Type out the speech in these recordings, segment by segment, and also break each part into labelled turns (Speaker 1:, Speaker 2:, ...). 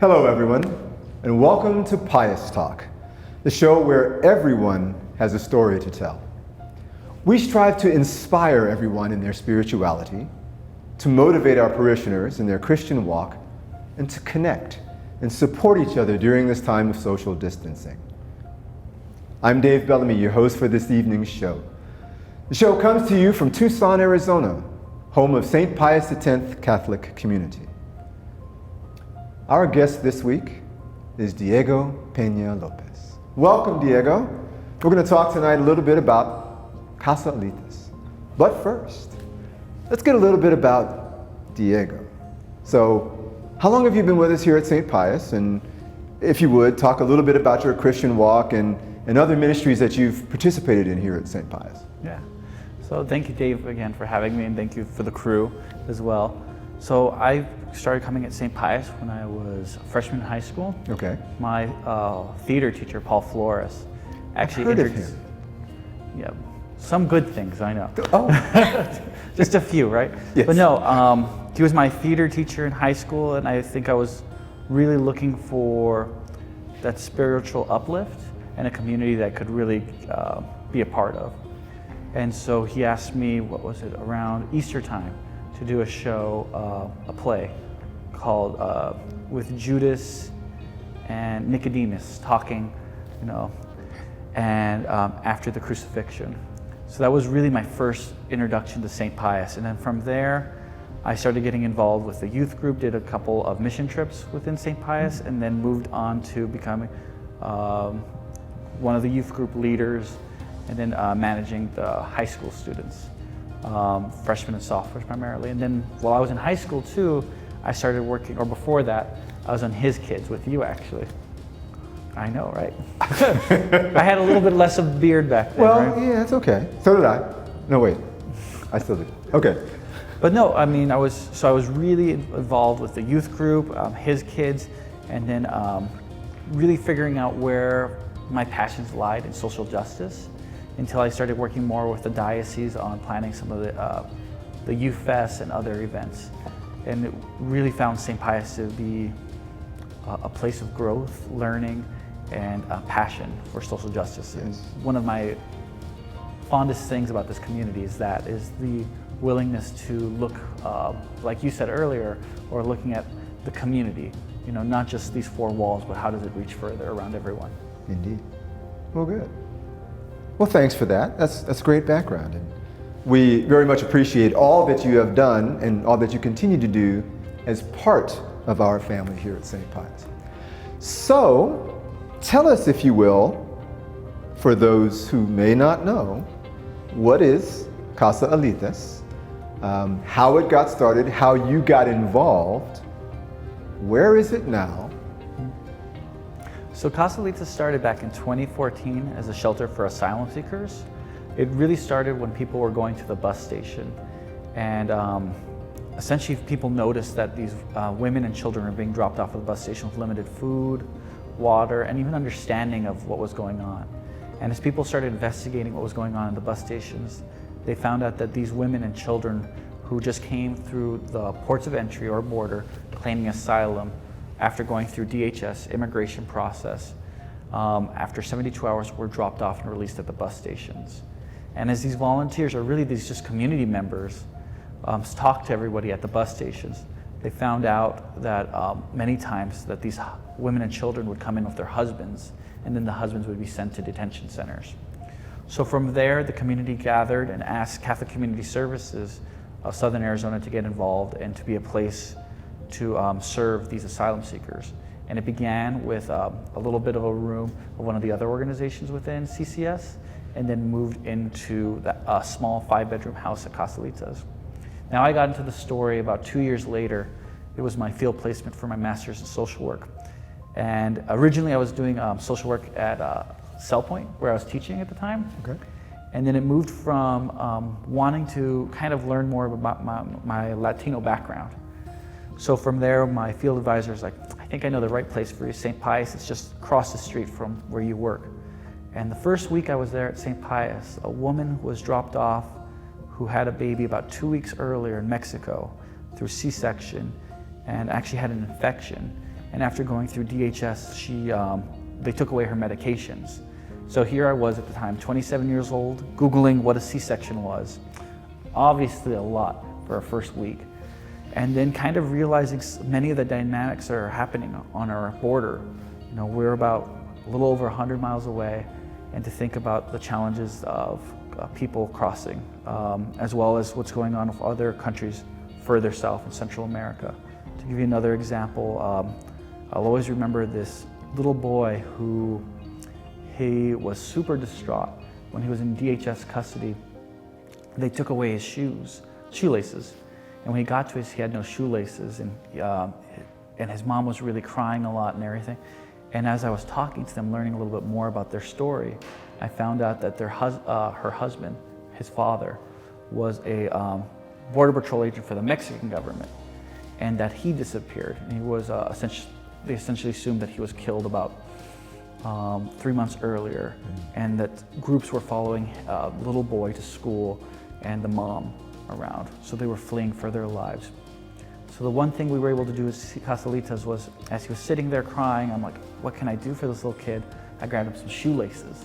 Speaker 1: Hello everyone, and welcome to Pius Talk, the show where everyone has a story to tell. We strive to inspire everyone in their spirituality, to motivate our parishioners in their Christian walk, and to connect and support each other during this time of social distancing. I'm Dave Bellamy, your host for this evening's show. The show comes to you from Tucson, Arizona, home of St. Pius X Catholic community. Our guest this week is Diego Peña Lopez. Welcome, Diego. We're going to talk tonight a little bit about Casa, Alitas. But first, let's get a little bit about Diego. So, how long have you been with us here at St. Pius? And if you would, talk a little bit about your Christian walk and other ministries that you've participated in here at St. Pius.
Speaker 2: Yeah. So thank you, Dave, again for having me, and thank you for the crew as well. So I started coming at St. Pius when I was a freshman in high school.
Speaker 1: Okay.
Speaker 2: My theater teacher, Paul Flores, actually
Speaker 1: I've heard of him.
Speaker 2: Yeah, some good things, I know.
Speaker 1: Oh.
Speaker 2: Just a few, right?
Speaker 1: Yes.
Speaker 2: But no, he was my theater teacher in high school, and I think I was really looking for that spiritual uplift and a community that I could really be a part of. And so he asked me, what was it, around Easter time, to do a show, a play called with Judas and Nicodemus talking, and after the crucifixion. So that was really my first introduction to St. Pius. And then from there, I started getting involved with the youth group, did a couple of mission trips within St. Pius, and then moved on to becoming one of the youth group leaders, and then managing the high school students. Freshmen and sophomores primarily. And then while I was in high school too, I started working, or before that, I was on his kids with you actually. I know, right? I had a little bit less of beard back then,
Speaker 1: Well,
Speaker 2: right?
Speaker 1: yeah, it's okay. So did I. No, wait. I still do. Okay.
Speaker 2: But no, I mean, I was really involved with the youth group, his kids, and then really figuring out where my passions lied in social justice, until I started working more with the diocese on planning some of the youth fests and other events. And it really found St. Pius to be a place of growth, learning, and passion for social justice.
Speaker 1: Yes.
Speaker 2: And one of my fondest things about this community is the willingness to look, like you said earlier, or looking at the community, not just these four walls, but how does it reach further around everyone.
Speaker 1: Indeed. Well, good. Well, thanks for that. That's great background. And we very much appreciate all that you have done and all that you continue to do as part of our family here at St. Pius. So, tell us, if you will, for those who may not know, what is Casa Alitas, how it got started, how you got involved, where is it now?
Speaker 2: So Casa Alitas started back in 2014 as a shelter for asylum seekers. It really started when people were going to the bus station, and essentially people noticed that these women and children were being dropped off at the bus station with limited food, water, and even understanding of what was going on. And as people started investigating what was going on in the bus stations, they found out that these women and children who just came through the ports of entry or border claiming asylum after going through DHS immigration process, after 72 hours were dropped off and released at the bus stations. And as these volunteers, or really these just community members, talked to everybody at the bus stations, they found out that many times that these women and children would come in with their husbands, and then the husbands would be sent to detention centers. So from there, the community gathered and asked Catholic Community Services of Southern Arizona to get involved and to be a place to serve these asylum seekers. And it began with a little bit of a room of one of the other organizations within CCS, and then moved into a small 5-bedroom house at Casa Alitas. Now I got into the story about 2 years later. It was my field placement for my master's in social work. And originally I was doing social work at Cell Point, where I was teaching at the time.
Speaker 1: Okay.
Speaker 2: And then it moved from wanting to kind of learn more about my Latino background. So from there, my field advisor was like, I think I know the right place for you, St. Pius. It's just across the street from where you work. And the first week I was there at St. Pius, a woman was dropped off who had a baby about 2 weeks earlier in Mexico through C-section and actually had an infection. And after going through DHS, they took away her medications. So here I was at the time, 27 years old, Googling what a C-section was. Obviously a lot for our first week. And then kind of realizing many of the dynamics that are happening on our border. You know, we're about a little over 100 miles away, and to think about the challenges of people crossing, as well as what's going on with other countries further south in Central America. To give you another example, I'll always remember this little boy who he was super distraught when he was in DHS custody. They took away his shoelaces. And when he got to us, he had no shoelaces, and his mom was really crying a lot and everything. And as I was talking to them, learning a little bit more about their story, I found out that her husband, his father, was a Border Patrol agent for the Mexican government, and that he disappeared. And he was they essentially assumed that he was killed about 3 months earlier, and that groups were following a little boy to school and the mom around. So they were fleeing for their lives. So the one thing we were able to do as Casa Alitas was, as he was sitting there crying, I'm like, what can I do for this little kid? I grabbed him some shoelaces.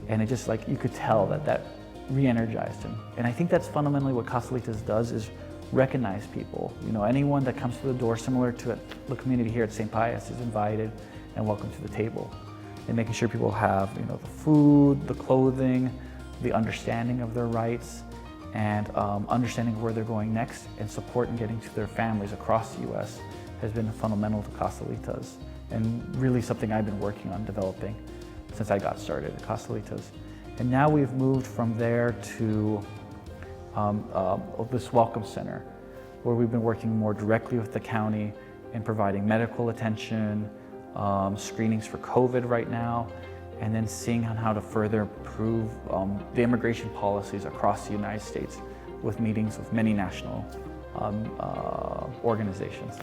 Speaker 2: And it just, like, you could tell that re-energized him. And I think that's fundamentally what Casa Alitas does, is recognize people. You know, anyone that comes to the door, similar to the community here at St. Pius, is invited and welcome to the table. And making sure people have, you know, the food, the clothing, the understanding of their rights, and understanding where they're going next, and support in getting to their families across the U.S. has been fundamental to Casa Alitas, and really something I've been working on developing since I got started at Casa Alitas. And now we've moved from there to this Welcome Center, where we've been working more directly with the county in providing medical attention, screenings for COVID right now, and then seeing on how to further improve the immigration policies across the United States, with meetings with many national organizations.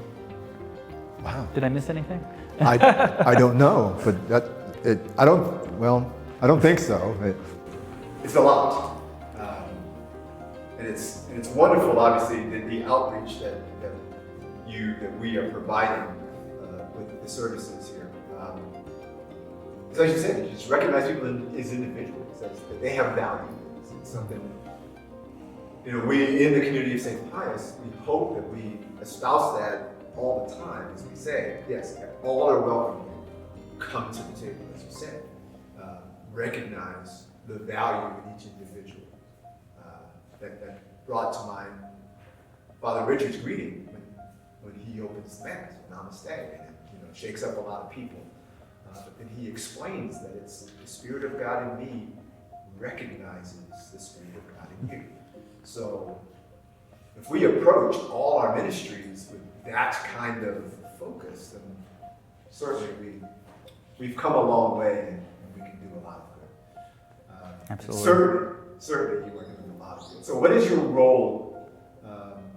Speaker 1: Wow.
Speaker 2: Did I miss anything?
Speaker 1: I don't know, but I don't think so. It's a lot, and it's wonderful. Obviously, the outreach that we are providing with the services here. So as you said, just recognize people as individuals, that they have value. It's something, you know, we in the community of St. Pius, we hope that we espouse that all the time as we say, yes, all are welcome here. Come to the table, as you said. Recognize the value in each individual. That brought to mind Father Richard's greeting when he opens the mass, Namaste, and it, you know, shakes up a lot of people. But then he explains that it's the Spirit of God in me recognizes the Spirit of God in you. So if we approach all our ministries with that kind of focus, then certainly we've come a long way, and we can do a lot of good.
Speaker 2: Absolutely.
Speaker 1: Certainly you are doing a lot of good. So what is your role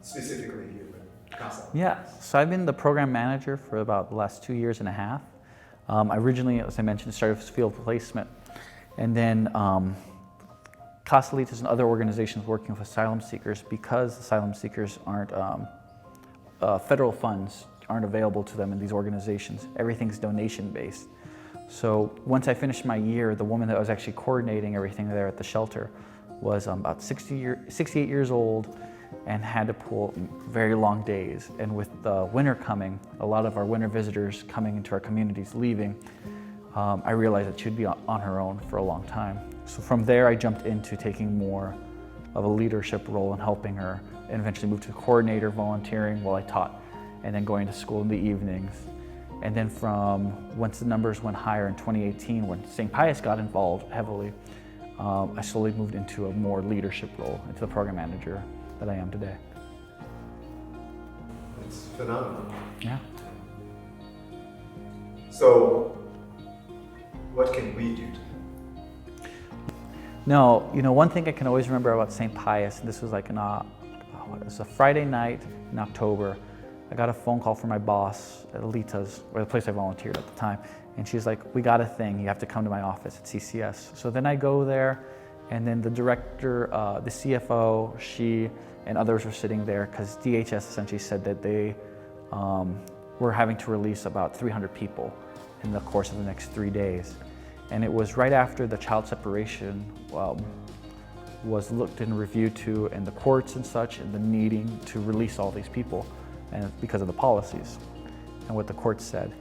Speaker 1: specifically here with Casa?
Speaker 2: Yeah, so I've been the program manager for about the last 2 years and a half. I originally, as I mentioned, started with field placement, and then Casa Alitas and other organizations working with asylum seekers, because asylum seekers aren't, federal funds aren't available to them in these organizations. Everything's donation-based. So once I finished my year, the woman that was actually coordinating everything there at the shelter was about 68 years old, and had to pull very long days. And with the winter coming, a lot of our winter visitors coming into our communities leaving, I realized that she'd be on her own for a long time. So from there, I jumped into taking more of a leadership role in helping her, and eventually moved to coordinator, volunteering while I taught, and then going to school in the evenings. And then once the numbers went higher in 2018, when St. Pius got involved heavily, I slowly moved into a more leadership role, into the program manager that I am today.
Speaker 1: It's phenomenal.
Speaker 2: Yeah.
Speaker 1: So, what can we do to help?
Speaker 2: No, you know, one thing I can always remember about St. Pius, and this was like it was a Friday night in October. I got a phone call from my boss at Alitas, or the place I volunteered at the time, and she's like, "We got a thing, you have to come to my office at CCS." So then I go there, and then the director, the CFO, she and others were sitting there, because DHS essentially said that they we're having to release about 300 people in the course of the next 3 days. And it was right after the child separation was looked and reviewed to in the courts and such, and the needing to release all these people, and because of the policies and what the courts said.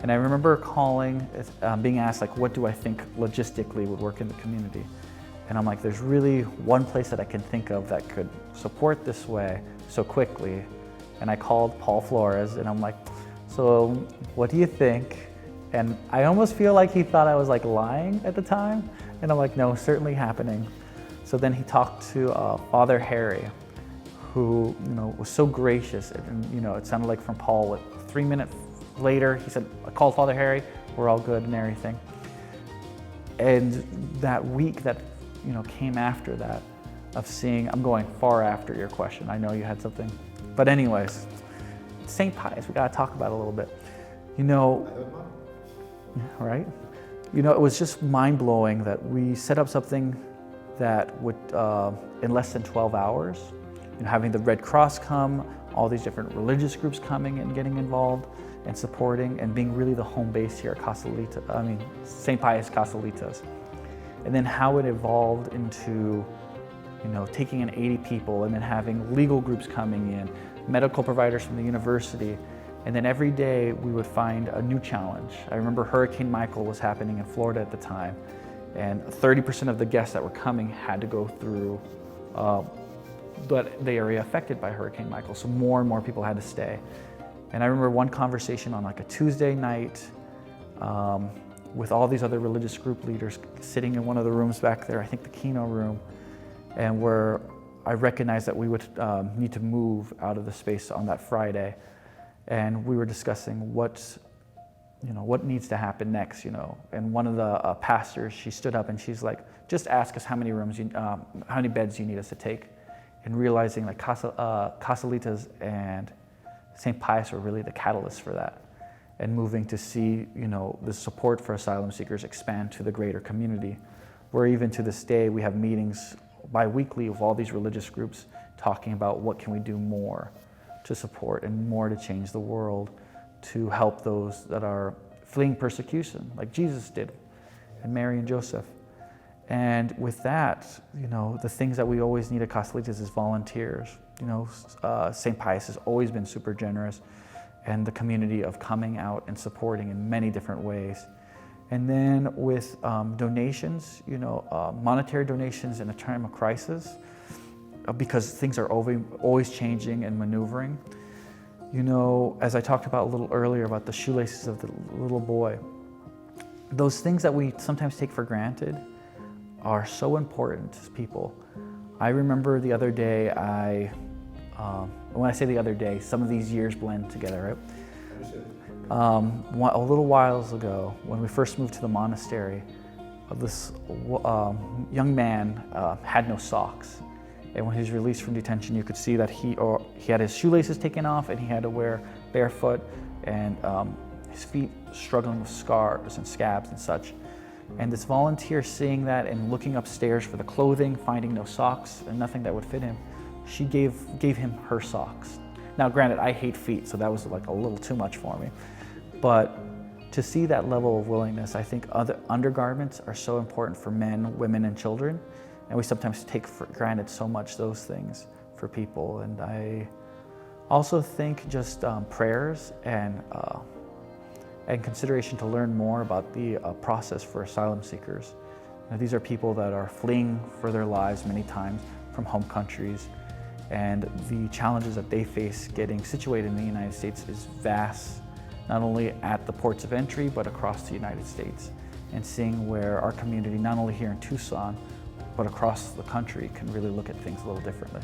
Speaker 2: And I remember calling, being asked, like, what do I think logistically would work in the community? And I'm like, there's really one place that I can think of that could support this way so quickly. And I called Paul Flores, and I'm like, so what do you think? And I almost feel like he thought I was like lying at the time. And I'm like, no, certainly happening. So then he talked to Father Harry, who was so gracious. And it sounded like from Paul, 3 minutes later, he said, I called Father Harry, we're all good and everything. And that week that came after that, of seeing, I'm going far after your question, I know you had something. But anyways, St. Pius, we gotta talk about it a little bit. Right? It was just mind-blowing that we set up something that would, in less than 12 hours, having the Red Cross come, all these different religious groups coming and getting involved and supporting, and being really the home base here at St. Pius Casa Alitas. And then how it evolved into, taking in 80 people, and then having legal groups coming in, medical providers from the university, and then every day we would find a new challenge. I remember Hurricane Michael was happening in Florida at the time, and 30% of the guests that were coming had to go through the area affected by Hurricane Michael, so more and more people had to stay. And I remember one conversation on like a Tuesday night with all these other religious group leaders sitting in one of the rooms back there, I think the Kino room, and where I recognized that we would need to move out of the space on that Friday. And we were discussing what needs to happen next, And one of the pastors, she stood up and she's like, just ask us how many beds you need us to take. And realizing like Casa Alitas and St. Pius were really the catalyst for that. And moving to see, the support for asylum seekers expand to the greater community, where even to this day we have meetings bi-weekly of all these religious groups talking about what can we do more to support and more to change the world, to help those that are fleeing persecution, like Jesus did, and Mary and Joseph. And with that, the things that we always need at Casa Alitas is volunteers. St. Pius has always been super generous, and the community of coming out and supporting in many different ways. And then with donations, monetary donations in a time of crisis, because things are always changing and maneuvering. As I talked about a little earlier about the shoelaces of the little boy, those things that we sometimes take for granted are so important to people. I remember the other day, when I say the other day, some of these years blend together, right? A little whiles ago, when we first moved to the monastery, this young man had no socks. And when he was released from detention, you could see that he had his shoelaces taken off, and he had to wear barefoot, and his feet struggling with scars and scabs and such. And this volunteer, seeing that and looking upstairs for the clothing, finding no socks and nothing that would fit him, she gave him her socks. Now, granted, I hate feet, so that was like a little too much for me. But to see that level of willingness, I think other undergarments are so important for men, women, and children. And we sometimes take for granted so much those things for people. And I also think just prayers and consideration to learn more about the process for asylum seekers. These are people that are fleeing for their lives many times from home countries, and the challenges that they face getting situated in the United States is vast, not only at the ports of entry, but across the United States. And seeing where our community, not only here in Tucson, but across the country, can really look at things a little differently.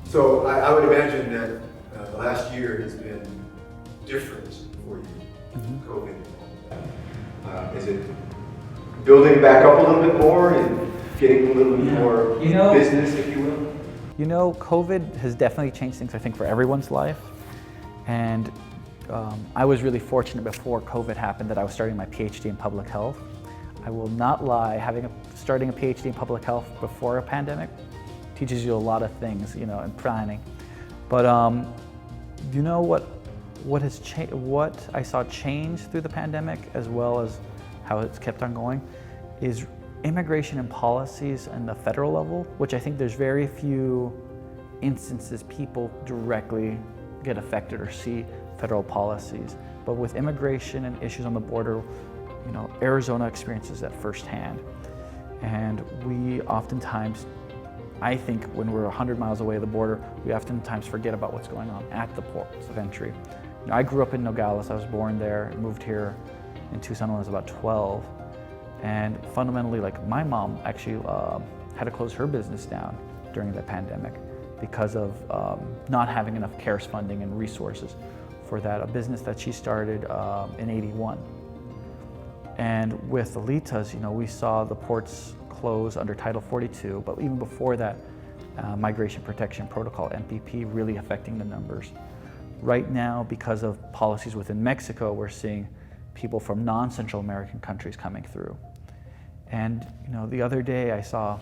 Speaker 1: So I would imagine that the last year has been different for you, COVID. Is it building back up a little bit more and getting a little bit more business, if you will?
Speaker 2: COVID has definitely changed things, I think, for everyone's life. And I was really fortunate before COVID happened that I was starting my PhD in public health. I will not lie, starting a PhD in public health before a pandemic teaches you a lot of things, in planning. But what what I saw change through the pandemic, as well as how it's kept on going, is immigration and policies on the federal level, which I think there's very few instances people directly get affected or see federal policies. But with immigration and issues on the border, Arizona experiences that firsthand. And we oftentimes, I think when we're 100 miles away at the border, we oftentimes forget about what's going on at the ports of entry. I grew up in Nogales. I was born there, moved here in Tucson when I was about 12. And fundamentally, my mom actually had to close her business down during the pandemic because of not having enough CARES funding and resources for that, a business that she started in '81. And with Alitas, we saw the ports close under Title 42, but even before that, Migration Protection Protocol, MPP, really affecting the numbers. Right now, because of policies within Mexico, we're seeing people from non-Central American countries coming through. And the other day I saw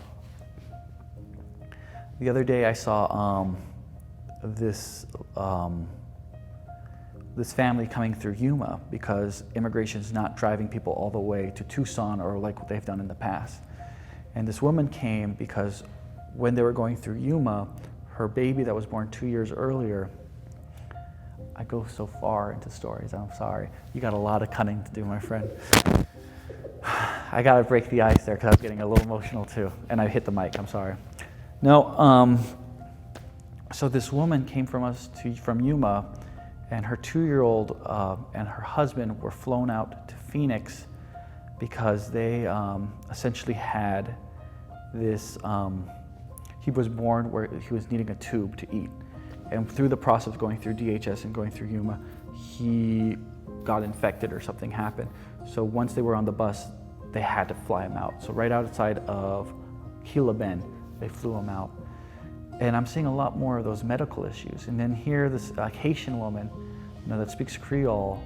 Speaker 2: this family coming through Yuma because immigration is not driving people all the way to Tucson or like what they've done in the past. And this woman came because when they were going through Yuma, her baby that was born 2 years earlier, I go so far into stories, I'm sorry. You got a lot of cutting to do, my friend. I gotta break the ice there because I was getting a little emotional too, and I hit the mic, I'm sorry. No, so this woman came from Yuma, and her 2-year-old and her husband were flown out to Phoenix because they essentially had this, he was born where he was needing a tube to eat. And through the process of going through DHS and going through Yuma, he got infected or something happened. So once they were on the bus, they had to fly him out. So right outside of Gila Bend, they flew him out. And I'm seeing a lot more of those medical issues. And then here, this Haitian woman, that speaks Creole,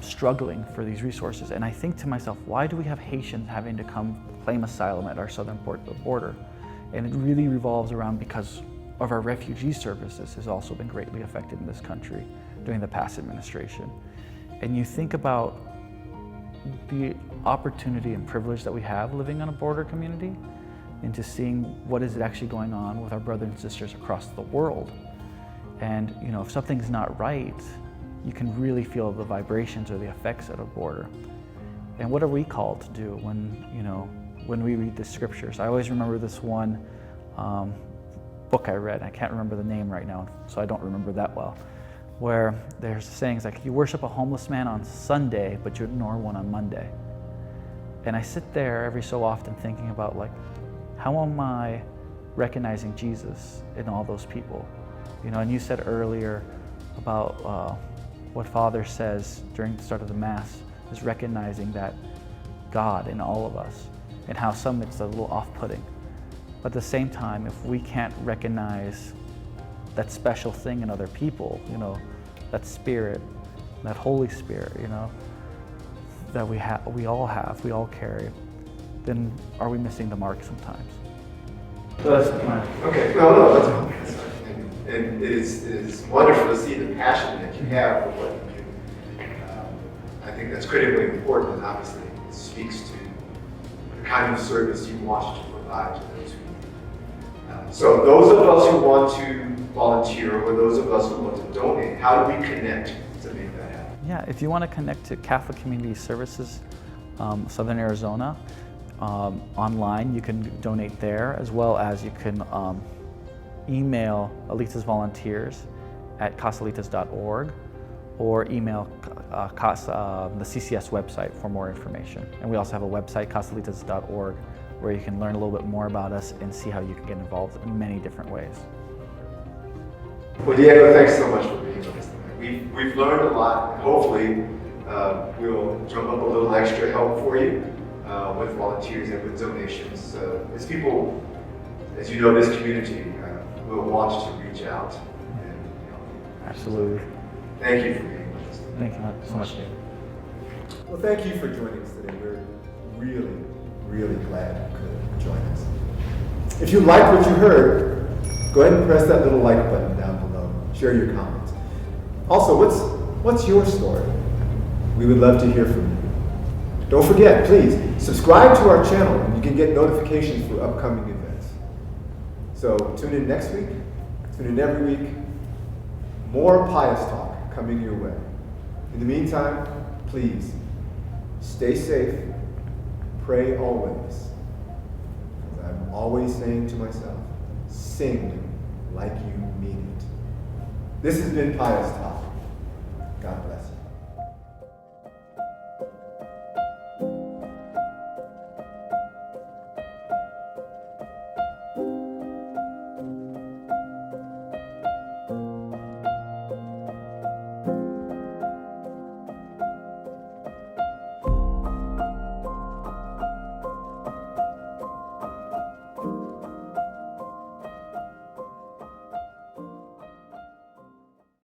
Speaker 2: struggling for these resources. And I think to myself, why do we have Haitians having to come claim asylum at our southern border? And it really revolves around because of our refugee services has also been greatly affected in this country during the past administration. And you think about the opportunity and privilege that we have living in a border community into seeing what is actually going on with our brothers and sisters across the world. And if something's not right, you can really feel the vibrations or the effects at a border. And what are we called to do when we read the scriptures? I always remember this one book I read. I can't remember the name right now, so I don't remember that well, where there's sayings like, you worship a homeless man on Sunday, but you ignore one on Monday. And I sit there every so often thinking about how am I recognizing Jesus in all those people? And you said earlier about what Father says during the start of the Mass is recognizing that God in all of us, and how some it's a little off-putting. But at the same time, if we can't recognize that special thing in other people, that spirit, that Holy Spirit, that we all carry, then are we missing the mark sometimes?
Speaker 1: Okay, no, that's fine. And it is wonderful to see the passion that you have for what you do. I think that's critically important, and obviously it speaks to the kind of service you want to provide to those who need it. So those of us who want to volunteer, or those of us who want to donate, how do we connect to make that happen?
Speaker 2: Yeah, if you want to connect to Catholic Community Services, Southern Arizona, online, you can donate there, as well as you can email Alitas volunteers at casalitas.org, or email Casa, the CCS website for more information. And we also have a website, casalitas.org, where you can learn a little bit more about us and see how you can get involved in many different ways.
Speaker 1: Well, Diego, thanks so much for being with us tonight. We've learned a lot, and hopefully we'll drum up a little extra help for you with volunteers and with donations. As people, as you know, this community will want to reach out. And,
Speaker 2: Absolutely.
Speaker 1: Thank you for being with us today.
Speaker 2: Thank you so much, David.
Speaker 1: Well, thank you for joining us today. We're really, really glad you could join us. If you liked what you heard, go ahead and press that little like button down below. Share your comments. Also, what's your story? We would love to hear from you. Don't forget, please, subscribe to our channel and you can get notifications for upcoming events. So tune in next week, tune in every week. More Pius Talk coming your way. In the meantime, please, stay safe, pray always. As I'm always saying to myself, sing like you mean it. This has been Pius Talk.